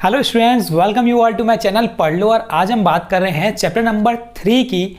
Hello students, welcome you all to my channel पढ़ लो। और आज हम बात कर रहे हैं चैप्टर नंबर 3 की,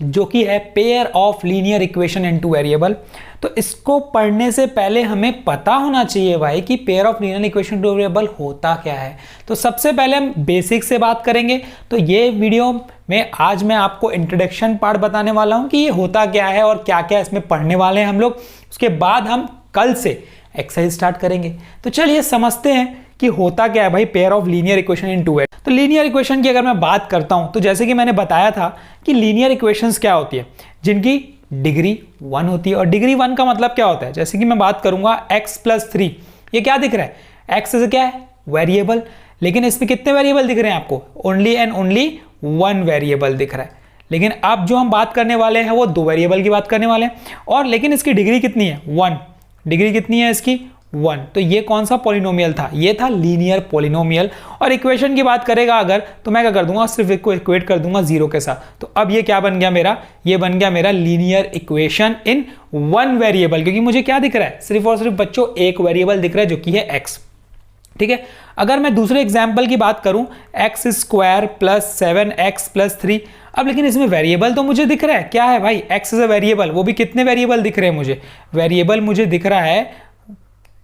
जो कि है pair of linear equation into variable. तो इसको पढ़ने से पहले हमें पता होना चाहिए भाई कि pair of linear equation into variable होता क्या है। तो सबसे पहले हम बेसिक से बात करेंगे। तो ये वीडियो में आज मैं आपको इंट्रोडक्शन पार्ट बताने वाला हूँ कि ये होता क्या है और क्या क्या इसमें पढ़ने वाले हैं हम लोग। उसके बाद हम कल से एक्सरसाइज स्टार्ट करेंगे। तो चलिए समझते हैं कि होता क्या है भाई pair of linear equation in two. तो लीनियर इक्वेशन की अगर मैं बात करता हूं तो जैसे कि मैंने बताया था कि लीनियर इक्वेशंस क्या होती है, जिनकी डिग्री 1 होती है। और डिग्री 1 का मतलब क्या होता है, जैसे कि मैं बात करूंगा x + 3, ये क्या दिख रहा है, x से क्या है वेरिएबल, लेकिन इसमें कितने वेरिएबल दिख रहे हैं आपको, ओनली एंड ओनली 1 वेरिएबल दिख रहा है। लेकिन अब जो हम बात करने वाले हैं वो 2 वेरिएबल की बात करने वाले हैं, और लेकिन इसकी डिग्री कितनी है, 1। डिग्री कितनी है इसकी, 1। तो ये कौन सा पॉलिनोमियल था, ये था लीनियर पॉलिनोमियल। और इक्वेशन की बात करेगा अगर, तो मैं क्या कर दूंगा, सिर्फ इसको इक्वेट कर दूंगा 0 के साथ। तो अब ये क्या बन गया मेरा, ये बन गया मेरा लीनियर इक्वेशन इन 1 वेरिएबल, क्योंकि मुझे क्या दिख रहा है, सिर्फ और सिर्फ बच्चों एक वेरिएबल दिख रहा है जो कि है x। ठीक है, अगर मैं दूसरे एग्जाम्पल की बात करूं, x² + 7x + 3। अब लेकिन इसमें वेरिएबल तो मुझे दिख रहा है, क्या है भाई, x इज अ वेरिएबल। वो भी कितने वेरिएबल दिख रहे हैं मुझे, वेरिएबल मुझे दिख रहा है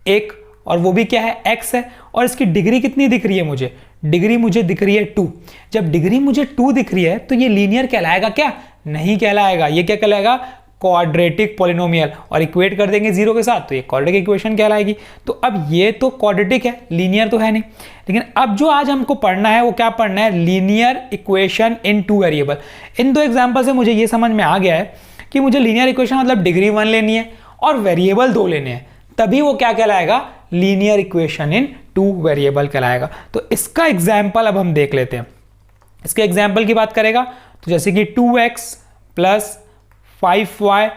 एक, और वो भी क्या है, x है। और इसकी डिग्री कितनी दिख रही है मुझे, डिग्री मुझे दिख रही है 2। जब डिग्री मुझे 2 दिख रही है तो ये लीनियर कहलाएगा क्या, नहीं कहलाएगा। ये क्या कहलाएगा, क्वाड्रेटिक पॉलिनोमियल। और इक्वेट कर देंगे 0 के साथ तो ये क्वाड्रेटिक इक्वेशन कहलाएगी। तो अब ये तो क्वाड्रेटिक है, लीनियर तो है नहीं। लेकिन अब जो आज हमको पढ़ना है वो क्या पढ़ना है, लीनियर इक्वेशन इन 2 वेरिएबल। इन 2 एग्जाम्पल से मुझे ये समझ में आ गया है कि मुझे लीनियर इक्वेशन मतलब डिग्री 1 लेनी है और वेरिएबल 2 लेने हैं, तभी वो क्या कहलाएगा, लीनियर इक्वेशन इन 2 वेरिएबल कहलाएगा। तो इसका एग्जाम्पल अब हम देख लेते हैं। इसके एग्जाम्पल की बात करेगा तो जैसे कि 2x + 5y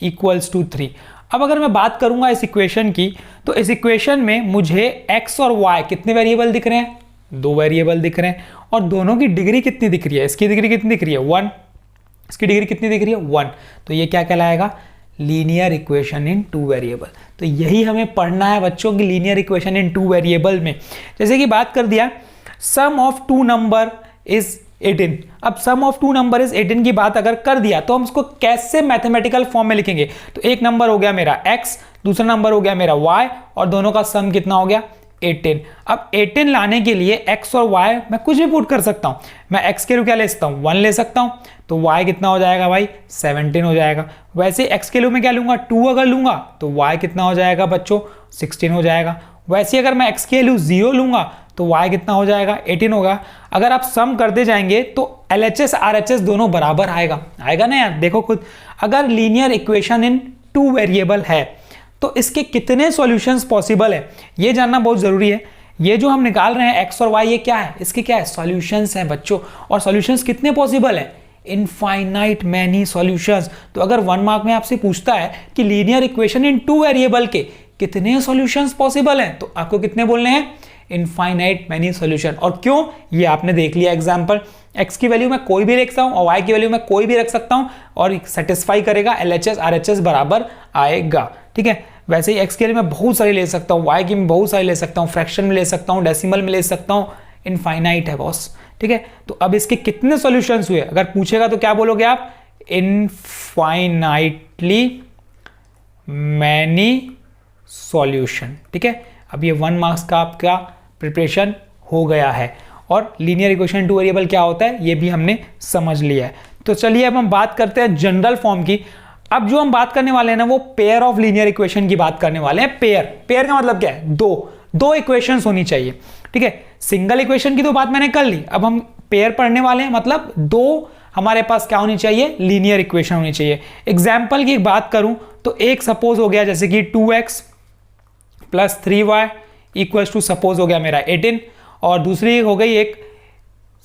= 3। अब अगर मैं बात करूंगा इस इक्वेशन की, तो इस इक्वेशन में मुझे x और y कितने वेरिएबल दिख रहे हैं, 2 वेरिएबल दिख रहे हैं। और दोनों की डिग्री कितनी दिख रही है, इसकी डिग्री कितनी दिख रही है 1, इसकी डिग्री कितनी दिख रही है 1। तो ये क्या कहलाएगा, लीनियर इक्वेशन इन 2 वेरिएबल। तो यही हमें पढ़ना है बच्चों की, लीनियर इक्वेशन इन 2 वेरिएबल में। जैसे कि बात कर दिया, सम ऑफ 2 नंबर इज 18। अब सम ऑफ 2 नंबर इज 18 की बात अगर कर दिया तो हम उसको कैसे मैथमेटिकल फॉर्म में लिखेंगे। तो एक नंबर हो गया मेरा x, दूसरा नंबर हो गया मेरा y, और दोनों का सम कितना हो गया 18। अब 18 लाने के लिए x और y मैं कुछ भी पुट कर सकता हूं। मैं x के लिए क्या ले सकता हूं, 1 ले सकता हूं, तो y कितना हो जाएगा भाई 17 हो जाएगा। वैसे x के लिए मैं क्या लूंगा, 2 अगर लूंगा तो y कितना हो जाएगा बच्चों 16 हो जाएगा। वैसे अगर मैं x के लिए 0 लूंगा तो y कितना हो जाएगा 18 होगा। अगर आप सम करते जाएंगे तो LHS RHS दोनों बराबर आएगा, आएगा ना यार। देखो खुद, अगर लीनियर इक्वेशन इन 2 वेरिएबल है तो इसके कितने सॉल्यूशंस पॉसिबल है ये जानना बहुत जरूरी है। ये जो हम निकाल रहे हैं x और y, ये क्या है, इसके क्या है, सॉल्यूशंस हैं बच्चों। और सॉल्यूशंस कितने पॉसिबल है, इनफाइनाइट मैनी सॉल्यूशंस। तो अगर 1 मार्क में आपसे पूछता है कि लीनियर इक्वेशन इन 2 वेरिएबल के कितने सॉल्यूशंस पॉसिबल हैं, तो आपको कितने बोलने हैं, इनफाइनाइट मैनी सॉल्यूशन। और क्यों, ये आपने देख लिया एग्जांपल, x की वैल्यू मैं कोई भी रख सकता हूं और y की वैल्यू मैं कोई भी रख सकता हूं और सेटिस्फाई करेगा, LHS RHS बराबर आएगा। ठीक है, वैसे ही x के लिए मैं बहुत सारी ले सकता हूं, y की मैं बहुत सारी ले सकता हूं, फ्रैक्शन में ले सकता हूं, डेसिमल में ले सकता हूं, इनफाइनाइट है बॉस। ठीक है, तो अब इसके कितने सॉल्यूशंस हुए अगर पूछेगा तो क्या बोलोगे आप, इनफाइनाइटली मैनी सॉल्यूशन। ठीक है, अब ये 1 मार्क्स का आपका प्रिपरेशन हो गया है। और लीनियर इक्वेशन 2 वेरिएबल क्या होता है ये भी हमने समझ लिया है। तो चलिए अब हम बात करते हैं जनरल फॉर्म की। अब जो हम बात करने वाले हैं ना, वो पेयर ऑफ लीनियर इक्वेशन की बात करने वाले हैं। पेयर, पेयर का मतलब क्या है, दो इक्वेशंस होनी चाहिए। ठीक है, सिंगल इक्वेशन की तो बात मैंने कर ली, अब हम पेयर पढ़ने वाले हैं, मतलब 2 हमारे पास क्या होनी चाहिए, लीनियर इक्वेशन होनी चाहिए। एग्जाम्पल की बात करूं तो एक सपोज हो गया जैसे कि 2x + 3y = सपोज हो गया मेरा 18, और दूसरी हो गई एक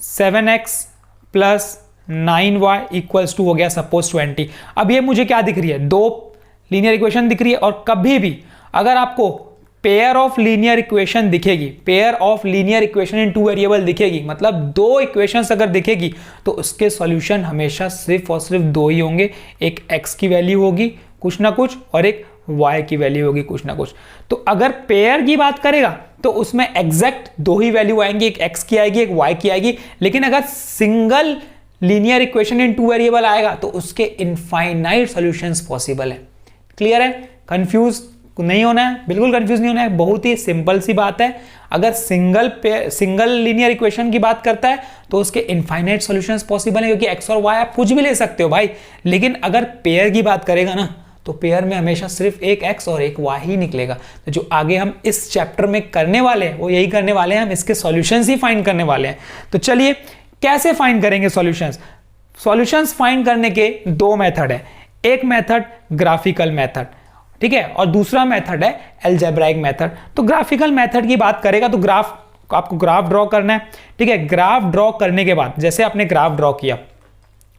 7x + 9y = हो गया सपोज 20। अब ये मुझे क्या दिख रही है, 2 लीनियर इक्वेशन दिख रही है। और कभी भी अगर आपको पेयर ऑफ लीनियर इक्वेशन दिखेगी, pair of linear equation in 2 variable दिखेगी, मतलब 2 इक्वेशंस अगर दिखेगी तो उसके सॉल्यूशन हमेशा सिर्फ और सिर्फ 2 ही होंगे। एक x की वैल्यू होगी कुछ ना कुछ और एक y की वैल्यू होगी कुछ ना कुछ। तो अगर पेयर की बात करेगा तो उसमें एग्जैक्ट दो ही वैल्यू आएंगी, एक x की आएगी, एक y की आएगी। लेकिन अगर single linear equation in two variable आएगा तो उसके इनफाइनाइट सॉल्यूशंस पॉसिबल है। क्लियर है? कंफ्यूज नहीं होना है, बिल्कुल कंफ्यूज नहीं होना है, बहुत ही सिंपल सी बात है। अगर सिंगल लीनियर इक्वेशन की बात करता है तो उसके इनफाइनाइट सॉल्यूशंस पॉसिबल है, क्योंकि x और y आप कुछ भी ले सकते हो भाई। लेकिन अगर पेयर की बात करेगा ना तो पेयर में हमेशा सिर्फ एक x और एक y ही निकलेगा। तो जो आगे हम इस चैप्टर में करने वाले हैं वो यही करने वाले हैं, हम इसके सॉल्यूशंस ही फाइंड करने वाले हैं। तो चलिए कैसे फाइंड करेंगे सॉल्यूशंस? सॉल्यूशंस फाइंड करने के दो मेथड है, एक मेथड ग्राफिकल मेथड, ठीक है, और दूसरा मेथड है अलजेब्राइक मेथड। तो ग्राफिकल मेथड की बात करेगा तो आपको ग्राफ ड्रॉ करना है, ठीक है। ग्राफ ड्रॉ करने के बाद जैसे आपने ग्राफ ड्रॉ किया,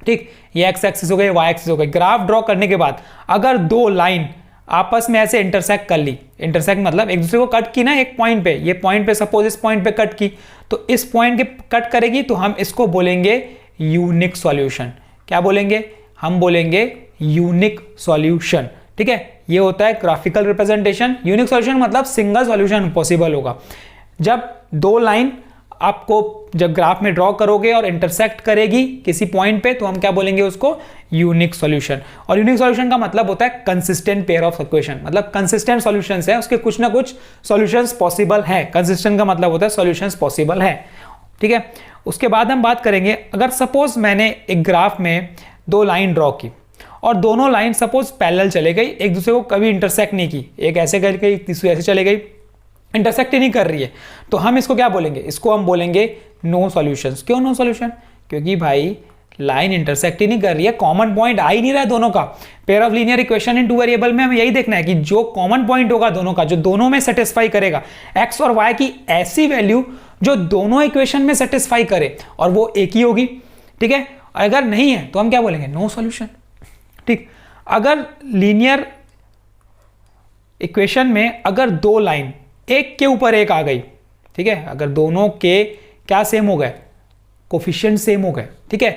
ठीक, ये एक्स एक्सिस हो गई, वाई एक्सिस हो गई। ग्राफ ड्रॉ करने के बाद अगर दो लाइन आपस में ऐसे इंटरसेक्ट कर ली, इंटरसेक्ट मतलब एक दूसरे को कट की ना एक पॉइंट पे, ये पॉइंट पे सपोज इस पॉइंट पे कट की, तो इस पॉइंट के कट करेगी तो हम इसको बोलेंगे यूनिक सॉल्यूशन। क्या बोलेंगे? हम बोलेंगे यूनिक सॉल्यूशन, ठीक है। ये होता है ग्राफिकल रिप्रेजेंटेशन। यूनिक सॉल्यूशन मतलब सिंगल सॉल्यूशन पॉसिबल होगा। जब दो लाइन आपको जब ग्राफ में ड्रॉ करोगे और इंटरसेक्ट करेगी किसी पॉइंट पे तो हम क्या बोलेंगे? उसको यूनिक सॉल्यूशन। और यूनिक सॉल्यूशन का मतलब होता है कंसिस्टेंट पेयर ऑफ इक्वेशन, मतलब कंसिस्टेंट सॉल्यूशंस है, उसके कुछ ना कुछ सॉल्यूशंस पॉसिबल है। कंसिस्टेंट का मतलब होता है सॉल्यूशंस पॉसिबल है, ठीक है। उसके बाद हम बात करेंगे, अगर सपोज मैंने एक ग्राफ में दो लाइन ड्रॉ की और दोनों लाइन सपोज पैरेलल चले गई, एक दूसरे को कभी इंटरसेक्ट नहीं की, एक ऐसे कर गई तीसरी ऐसे चले गई, इंटरसेक्ट ही नहीं कर रही है, तो हम इसको क्या बोलेंगे? इसको हम बोलेंगे नो सॉल्यूशंस। क्यों नो सॉल्यूशन? क्योंकि भाई लाइन इंटरसेक्ट ही नहीं कर रही है, कॉमन पॉइंट आ ही नहीं रहा है दोनों का। Pair of linear equation in two variable में हमें यही देखना है कि जो कॉमन पॉइंट होगा दोनों का, जो दोनों में सेटिस्फाई करेगा, एक्स और वाई की ऐसी वैल्यू जो दोनों इक्वेशन में सेटिस्फाई करे, और वो एक ही होगी, ठीक है। अगर नहीं है तो हम क्या बोलेंगे? नो सॉल्यूशन, ठीक। अगर लीनियर इक्वेशन में अगर दो लाइन एक के ऊपर एक आ गई, ठीक है, अगर दोनों के क्या सेम हो गए? कोफिशिएंट सेम हो गए, ठीक है,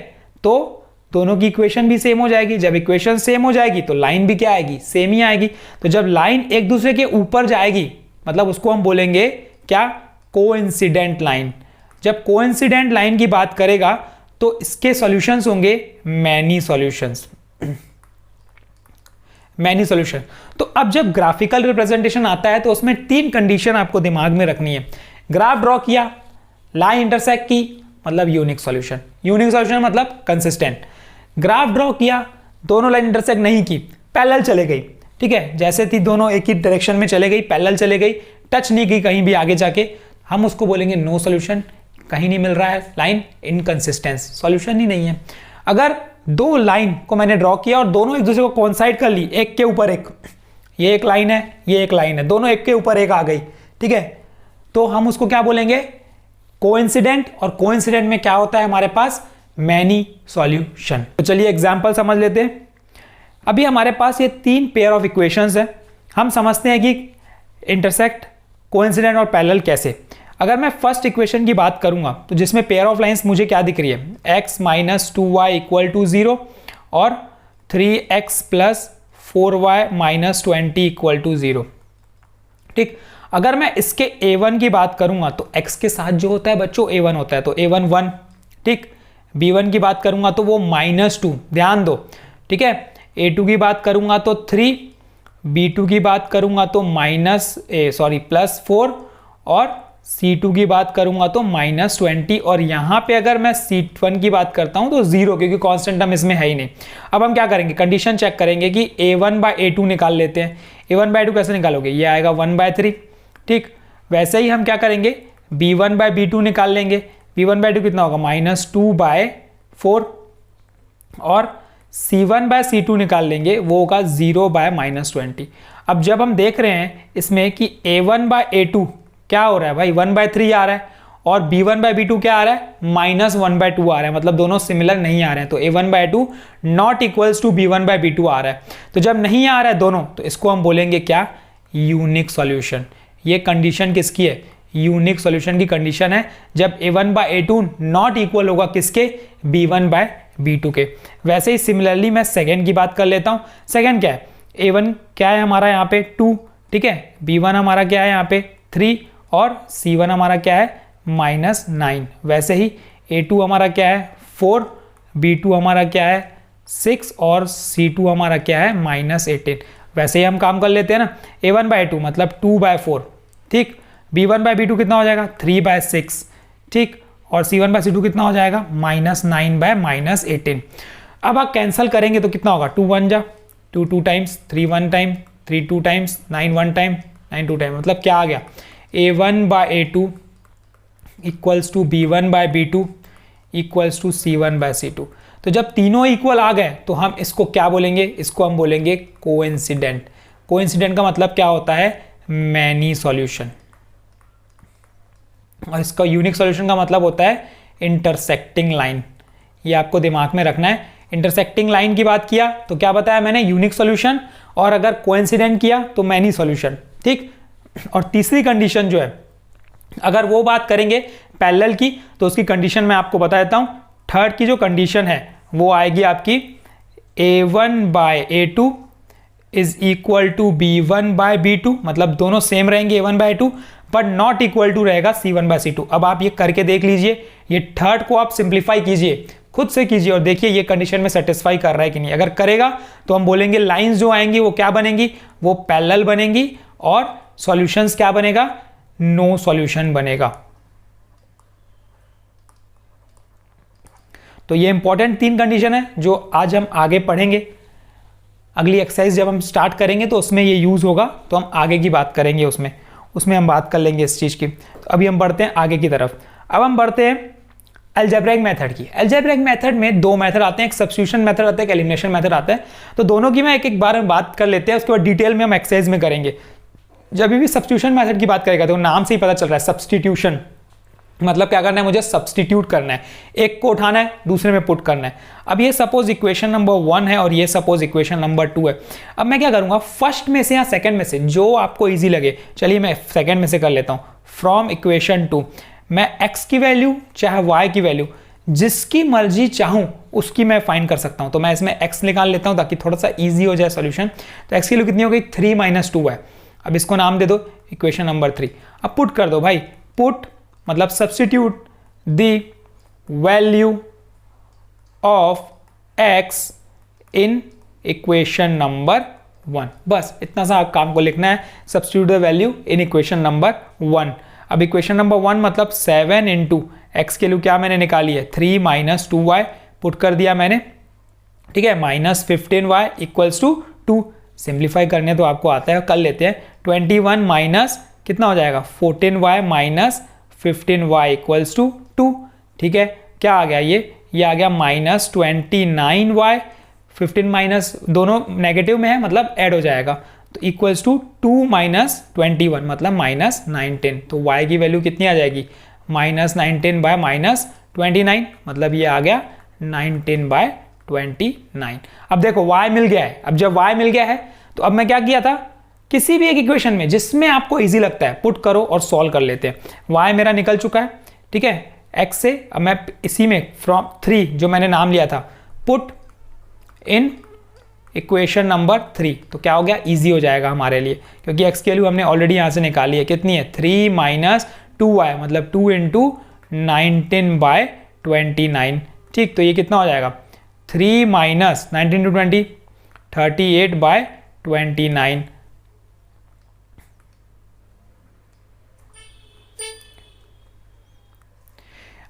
तो दोनों की इक्वेशन भी सेम हो जाएगी। जब इक्वेशन सेम हो जाएगी तो लाइन भी क्या आएगी? सेम ही आएगी। तो जब लाइन एक दूसरे के ऊपर जाएगी मतलब उसको हम बोलेंगे क्या? Coincident line. जब कोइंसिडेंट लाइन की बात करेगा तो इसके सॉल्यूशंस होंगे मैनी सॉल्यूशंस, मैनी सॉल्यूशन। तो अब जब ग्राफिकल रिप्रेजेंटेशन आता है तो उसमें तीन कंडीशन आपको दिमाग में रखनी है। ग्राफ ड्रॉ किया, लाइन इंटरसेक्ट की, मतलब यूनिक सॉल्यूशन। यूनिक सॉल्यूशन मतलब कंसिस्टेंट। ग्राफ ड्रॉ किया, दोनों लाइन इंटरसेक्ट नहीं की, पैरेलल चले गई, ठीक है, जैसे थी दोनों एक ही डायरेक्शन में चले गई, पैरेलल चले गई, टच नहीं की कहीं भी आगे जाके, हम उसको बोलेंगे नो सॉल्यूशन। कहीं नहीं मिल रहा है लाइन, इनकंसिस्टेंस, सॉल्यूशन ही नहीं है। अगर दो लाइन को मैंने ड्रॉ किया और दोनों एक दूसरे को कोइंसाइड कर ली, एक के ऊपर एक, ये एक लाइन है, ये एक लाइन है, दोनों एक के ऊपर एक आ गई, ठीक है, तो हम उसको क्या बोलेंगे? कोइंसिडेंट। और कोइंसिडेंट में क्या होता है हमारे पास? Many solution. तो चलिए एग्जांपल समझ लेते हैं। अभी हमारे पास ये तीन पेयर ऑफ इक्वेशंस है, हम समझते हैं कि इंटरसेक्ट, कोइंसिडेंट और पैरेलल कैसे। अगर मैं फर्स्ट इक्वेशन की बात करूंगा तो जिसमें पेयर ऑफ लाइंस मुझे क्या दिख रही है? x minus 2y equal to 0 और 3x plus 4y minus 20 equal to 0, ठीक। अगर मैं इसके a1 की बात करूंगा तो x के साथ जो होता है बच्चों a1 होता है, तो a1 1, ठीक। b1 की बात करूंगा तो वो -2, ध्यान दो, ठीक है। a2 की बात करूंगा तो 3, b2 की बात करूंगा तो +4 और C2 की बात करूंगा तो -20, और यहां पे अगर मैं C1 की बात करता हूं तो 0, क्योंकि कांस्टेंट टर्म इसमें है ही नहीं। अब हम क्या करेंगे? कंडीशन चेक करेंगे कि a1/a2 निकाल लेते हैं। a1/a2 कैसे निकालोगे? ये आएगा 1/3, ठीक। वैसे ही हम क्या करेंगे? b1/b2 निकाल लेंगे। b1/2 कितना होगा? -2/4, और c1/c2 निकाल लेंगे, वो होगा 0/-20। अब जब हम देख रहे हैं इसमें कि a1/a2 क्या हो रहा है भाई? 1/3 आ रहा है, और b1/b2 क्या आ रहा है? -1/2 आ रहा है, मतलब दोनों सिमिलर नहीं आ रहे हैं। तो a1/2 not equals to b1/b2 आ रहा है। तो जब नहीं आ रहा है दोनों तो इसको हम बोलेंगे क्या? Unique solution. ये कंडीशन किसकी है? यूनिक सॉल्यूशन की कंडीशन है जब a1/a2 नॉट इक्वल होगा किसके? b1/b2 के। वैसे ही सिमिलरली मैं सेकेंड की बात कर लेता हूँ। सेकेंड क्या है? a1 क्या है हमारा यहाँ पे? 2, ठीक है। b1 हमारा क्या है यहाँ पे? 3, और C1 हमारा क्या है -9। वैसे ही A2 हमारा क्या है 4, B2 हमारा क्या है 6 और C2 हमारा क्या है -18। वैसे ही हम काम कर लेते हैं ना, A1/2 मतलब 2/4, ठीक। B1/B2 कितना हो जाएगा 3/6, ठीक। और C1/C2 कितना हो जाएगा -9/-18। अब आप कैंसिल करेंगे तो कितना होगा 2 1 जा 2 2 times, 3 1 time, 3 2 times, 9 1 time, 9 2 time. मतलब क्या आ गया A1/A2 equals to B1/B2 equals to C1/C2। तो जब तीनों इक्वल आ गए तो हम इसको क्या बोलेंगे, इसको हम बोलेंगे कोइंसिडेंट। कोइंसिडेंट का मतलब क्या होता है मैनी सॉल्यूशन, और इसका यूनिक सॉल्यूशन का मतलब होता है इंटरसेक्टिंग लाइन। ये आपको दिमाग में रखना है। इंटरसेक्टिंग लाइन की बात किया तो क्या बताया मैंने, यूनिक सॉल्यूशन, और अगर कोइंसिडेंट किया तो मैनी सॉल्यूशन, ठीक। और तीसरी कंडीशन जो है, अगर वो बात करेंगे पैरेलल की, तो उसकी कंडीशन मैं आपको बता देता हूं। थर्ड की जो कंडीशन है वो आएगी आपकी A1/A2 is equal to B1/B2, मतलब दोनों सेम रहेंगे A1/A2, but not equal to रहेगा C1/C2। अब आप ये करके देख लीजिए, ये थर्ड को आप सिंप्लीफाई कीजिए, खुद से कीजिए और देखिए ये कंडीशन में सेटिस्फाई कर रहा है कि नहीं। अगर करेगा तो हम बोलेंगे लाइंस जो आएंगी वो क्या बनेंगी, वो पैरेलल बनेंगी, और सॉल्यूशंस क्या बनेगा, नो सॉल्यूशन बनेगा। तो ये इंपॉर्टेंट 3 कंडीशन है जो आज हम आगे पढ़ेंगे। अगली एक्सरसाइज जब हम स्टार्ट करेंगे तो उसमें ये यूज होगा, तो हम आगे की बात करेंगे, उसमें हम बात कर लेंगे इस चीज की। तो अभी हम बढ़ते हैं आगे की तरफ। अब हम बढ़ते हैं अलजेब्रिक मेथड की। अलजेब्रिक मेथड में 2 मेथड आते हैं, एक सब्स्टिट्यूशन मेथड आता है, एक एलिमिनेशन मेथड आता है। तो दोनों की मैं एक एक बार में बात कर लेते हैं, उसके बाद डिटेल में हम एक्सरसाइज में करेंगे। जब भी सब्स्टिट्यूशन मेथड की बात करेगा तो नाम से ही पता चल रहा है सब्स्टिट्यूशन मतलब क्या करना है, मुझे सब्स्टिट्यूट करना है, एक को उठाना है दूसरे में पुट करना है। अब ये सपोज इक्वेशन नंबर 1 है और ये सपोज इक्वेशन नंबर 2 है। अब मैं क्या करूंगा, फर्स्ट में से या सेकंड में से जो आपको इजी लगे, चलिए मैं सेकंड में से कर लेता हूं। फ्रॉम इक्वेशन 2 मैं x की वैल्यू चाहे y की वैल्यू जिसकी मर्जी चाहूं उसकी मैं फाइंड कर सकता हूं। तो मैं इसमें x निकाल लेता हूं ताकि थोड़ा सा इजी हो जाए सॉल्यूशन। तो x की वैल्यू कितनी हो गई 3 - 2 है। अब इसको नाम दे दो इक्वेशन नंबर 3। अब पुट कर दो भाई, पुट मतलब substitute the value of x in equation number 1। बस इतना सा आप काम को लिखना है, substitute the value in equation number 1। अब इक्वेशन नंबर 1 मतलब 7 इंटू एक्स के लिए क्या मैंने निकाली है 3 - 2y पुट कर दिया मैंने, ठीक है, -15y इक्वल्स टू 2। सिंप्लीफाई करने तो आपको आता है, कर लेते हैं। 21 माइनस कितना हो जाएगा 14y minus 15y equals to 2, ठीक है। क्या आ गया ये आ गया -29y, 15 माइनस दोनों नेगेटिव में है मतलब ऐड हो जाएगा, तो इक्वल्स टू 2 - 21 मतलब -19। तो y की वैल्यू कितनी आ जाएगी -19 - -29 मतलब ये आ गया 19/29। अब देखो y मिल गया है। अब जब y मिल गया है तो अब मैं क्या किया था, किसी भी एक इक्वेशन में जिसमें आपको इजी लगता है पुट करो और सॉल्व कर लेते हैं। y मेरा निकल चुका है, ठीक है, x से। अब मैं इसी में फ्रॉम 3 जो मैंने नाम लिया था पुट इन इक्वेशन नंबर 3, तो क्या हो गया इजी हो जाएगा हमारे लिए, क्योंकि x की वैल्यू हमने ऑलरेडी यहाँ से निकाली है। कितनी है 3 - 2y मतलब 2 × 19/29, ठीक। तो ये कितना हो जाएगा 3 - 19 × 20 38/29।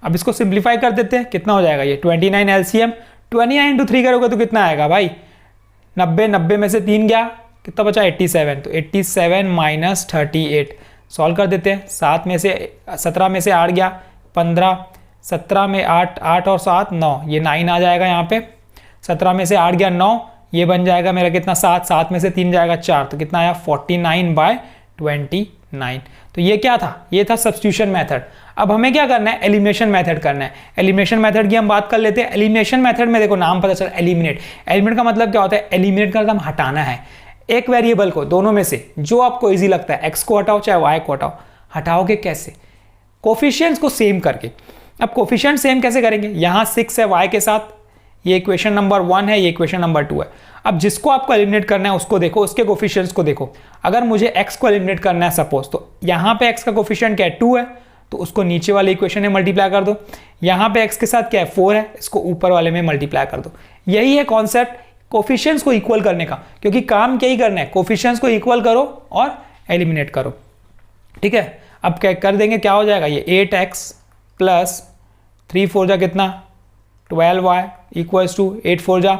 अब इसको सिंप्लीफाई कर देते हैं, कितना हो जाएगा ये 29 एलसीएम 29 × 3 करोगे तो कितना आएगा भाई 90 में से 3 गया, कितना बचा 87। तो 87 - 38 सॉल्व कर देते हैं। 17 में से 8 गया 15, 17 में 8 और 7 9, ये 9 आ जाएगा यहाँ पे। 17 में से 8 गया 9, ये बन जाएगा मेरा कितना 7 में से 3 जाएगा 4, तो कितना आया 49/29। तो ये क्या था, ये था सब्स्टिट्यूशन मेथड। अब हमें क्या करना है, एलिमिनेशन मेथड करना है। एलिमिनेशन मेथड की हम बात कर लेते हैं। एलिमिनेशन मेथड में देखो नाम पता चला एलिमिनेट। एलिमिनेट का मतलब क्या होता है, एलिमिनेट का मतलब हटाना है एक वेरिएबल को, दोनों में से जो आपको इजी लगता है, x को हटाओ चाहे y को हटाओ। हटाओगे कैसे, कोफिशिएंट्स को सेम करके। अब कोफिशिएंट सेम कैसे करेंगे, यहाँ 6 है y के साथ, ये इक्वेशन नंबर 1 है, ये इक्वेशन नंबर 2 है। अब जिसको आपको एलिमिनेट करना है उसको देखो, उसके कोफिशिएंट्स को देखो। अगर मुझे x को एलिमिनेट करना है सपोज, तो यहाँ पे x का कोफिशिएंट क्या है 2 है, तो उसको नीचे वाले इक्वेशन में मल्टीप्लाई कर दो। यहाँ पे x के साथ क्या है 4 है, इसको ऊपर वाले में मल्टीप्लाई कर दो। यही है कॉन्सेप्ट कोफिशिएंट्स को इक्वल करने का, क्योंकि काम क्या ही करना है, कोफिशिएंट्स को इक्वल करो और एलिमिनेट करो। ठीक है, अब क्या कर देंगे, क्या हो जाएगा ये 8x प्लस 3 4 जा कितना 12y इक्वल्स टू 8 4 जा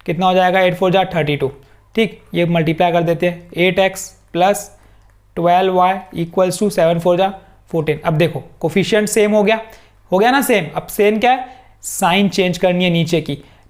कितना हो जाएगा 8 4 जा 32। ठीक, ये मल्टीप्लाई कर देते हैं 8x plus 12y equals to 7 4 जा 14। अब देखो कोफिशिएंट सेम हो गया ना सेम। अब सेम क्या है, साइन चेंज करनी है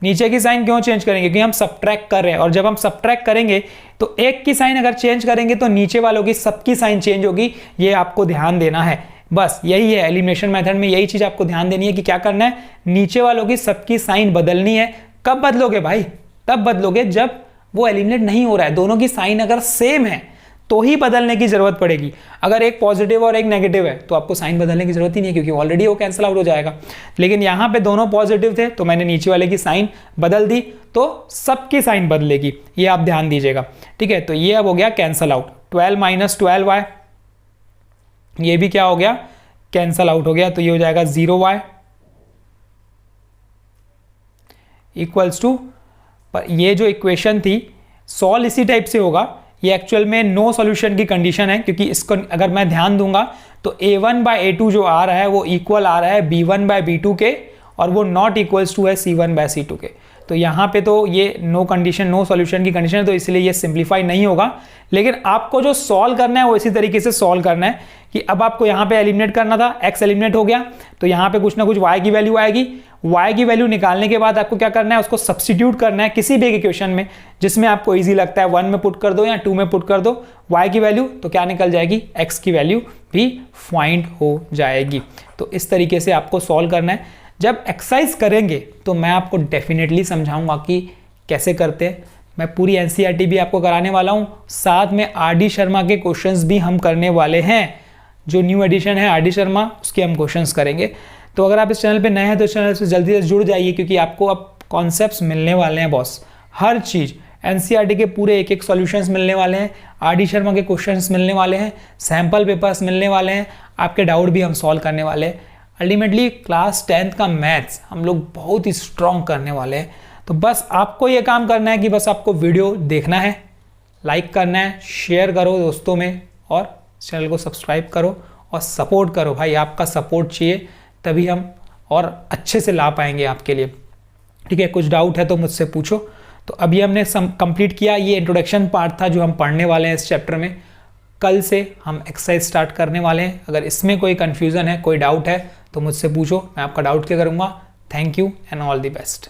नीचे की साइन क्यों चेंज करेंगे, क्योंकि हम सबट्रैक्ट कर रहे हैं, और जब हम सबट्रैक्ट करेंगे तो एक की साइन अगर चेंज करेंगे तो नीचे वालों की सबकी साइन चेंज होगी। ये आपको ध्यान देना है, बस यही है एलिमिनेशन मेथड में, यही चीज आपको ध्यान देनी है कि क्या करना है, नीचे वालों की सबकी साइन बदलनी है। कब बदलोगे भाई, तब बदलोगे जब वो एलिमिनेट नहीं हो रहा है, दोनों की साइन अगर सेम है तो ही बदलने की जरूरत पड़ेगी। अगर एक पॉजिटिव और एक नेगेटिव है तो आपको साइन बदलने की जरूरत ही नहीं है, क्योंकि ऑलरेडी वो कैंसिल आउट हो जाएगा। लेकिन यहाँ पे दोनों पॉजिटिव थे तो मैंने नीचे वाले की साइन बदल दी, तो सबकी साइन बदलेगी, ये आप ध्यान दीजिएगा। ठीक है, तो ये अब हो गया कैंसल आउट। 12 माइनस 12y, ये भी क्या हो गया, कैंसल आउट हो गया, तो ये हो जाएगा 0y इक्वल्स टू, पर ये जो इक्वेशन थी सॉल्व इसी टाइप से होगा। ये एक्चुअल में नो सॉल्यूशन की कंडीशन है, क्योंकि इसको अगर मैं ध्यान दूंगा तो a1 बाय a2 जो आ रहा है वो इक्वल आ रहा है b1 बाय b2 के, और वो नॉट इक्वल्स टू है c1 बाय c2 के। तो यहाँ पे तो ये नो कंडीशन, नो सॉल्यूशन की कंडीशन है, तो इसलिए ये सिंप्लीफाई नहीं होगा। लेकिन आपको जो सॉल्व करना है वो इसी तरीके से सॉल्व करना है कि अब आपको यहाँ पे एलिमिनेट करना था, x एलिमिनेट हो गया, तो यहाँ पे कुछ ना कुछ y की वैल्यू आएगी। y की वैल्यू निकालने के बाद आपको क्या करना है, उसको सब्स्टिट्यूट करना है किसी भी एक इक्वेशन में जिसमें आपको इजी लगता है, 1 में पुट कर दो या 2 में पुट कर दो y की वैल्यू, तो क्या निकल जाएगी, x की वैल्यू भी फाइंड हो जाएगी। तो इस तरीके से आपको सॉल्व करना है। जब एक्सरसाइज करेंगे तो मैं आपको डेफिनेटली समझाऊंगा कि कैसे करते हैं। मैं पूरी एनसीईआरटी भी आपको कराने वाला हूं, साथ में आर.डी. शर्मा के क्वेश्चंस भी हम करने वाले हैं। जो न्यू एडिशन है आर.डी. शर्मा, उसके हम क्वेश्चंस करेंगे। तो अगर आप इस चैनल पे नए हैं तो इस चैनल से जल्दी से जुड़ जाइए, क्योंकि आपको अब कॉन्सेप्ट्स मिलने वाले हैं बॉस, हर चीज़ एनसीईआरटी के पूरे एक सॉल्यूशंस मिलने वाले हैं, आर.डी. शर्मा के क्वेश्चंस मिलने वाले हैं, सैम्पल पेपर्स मिलने वाले हैं, आपके डाउट भी हम सॉल्व करने वाले हैं। अल्टीमेटली क्लास 10th का मैथ्स हम लोग बहुत ही स्ट्रॉन्ग करने वाले हैं। तो बस आपको ये काम करना है कि बस आपको वीडियो देखना है, लाइक करना है, शेयर करो दोस्तों में, और चैनल को सब्सक्राइब करो और सपोर्ट करो। भाई आपका सपोर्ट चाहिए, तभी हम और अच्छे से ला पाएंगे आपके लिए। ठीक है, कुछ डाउट है तो मुझसे पूछो। तो अभी हमने कंप्लीट किया, ये इंट्रोडक्शन पार्ट था जो हम पढ़ने वाले हैं इस चैप्टर में। कल से हम एक्सरसाइज स्टार्ट करने वाले हैं। अगर इसमें कोई कन्फ्यूज़न है, कोई डाउट है तो मुझसे पूछो, मैं आपका डाउट क्लियर करूँगा। Thank you and all the best.